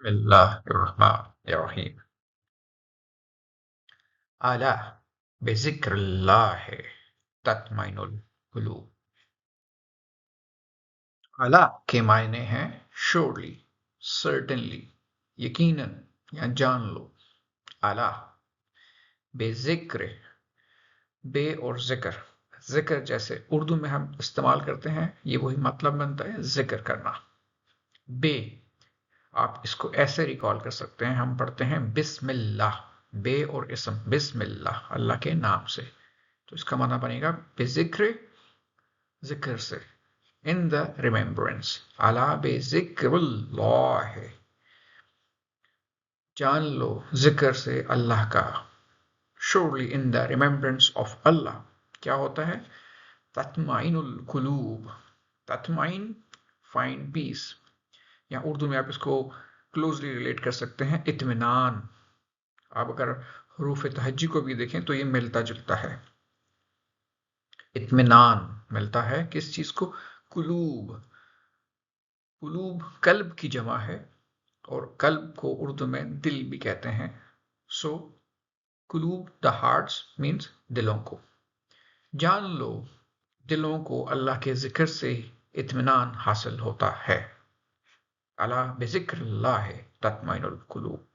बिस्मिल्लाहिर्रहमानिर्रहीम। अला बिज़िक्रिल्लाह तत्मइनुल कुलूब। अला के मायने हैं श्योरली, सर्टेनली, यकीनन या जान लो। अला बेजिक्र, बे और जिक्र, जिक्र जैसे उर्दू में हम इस्तेमाल करते हैं, ये वही मतलब बनता है जिक्र करना। बे आप इसको ऐसे रिकॉल कर सकते हैं, हम पढ़ते हैं बिस्मिल्लाह, बे और इसम, बिस्मिल्लाह अल्लाह के नाम से, तो इसका माना बनेगा बेजिक्र, जिक्र से, इन द रिमेम्बरेंस। अला बेजिक्रिल्लाह, जान लो जिक्र से अल्लाह का। Surely in the remembrance of Allah क्या होता है? तत्माइनुल कुलूब, तत्माइन फाइंड पीस, या उर्दू में आप इसको क्लोजली रिलेट कर सकते हैं इत्मीनान। आप अगर हरूफ तहज्जी को भी देखें तो ये मिलता जुलता है। इत्मीनान मिलता है किस चीज को? कुलूब। कुलूब कल्ब की जमा है, और कल्ब को उर्दू में दिल भी कहते हैं। सो कुलूब द हार्ट्स मीन्स दिलों को। जान लो दिलों को अल्लाह के जिक्र से इत्मीनान हासिल होता है। अला बिज़िक्रिल्लाह तत्मइनुल कुलूब।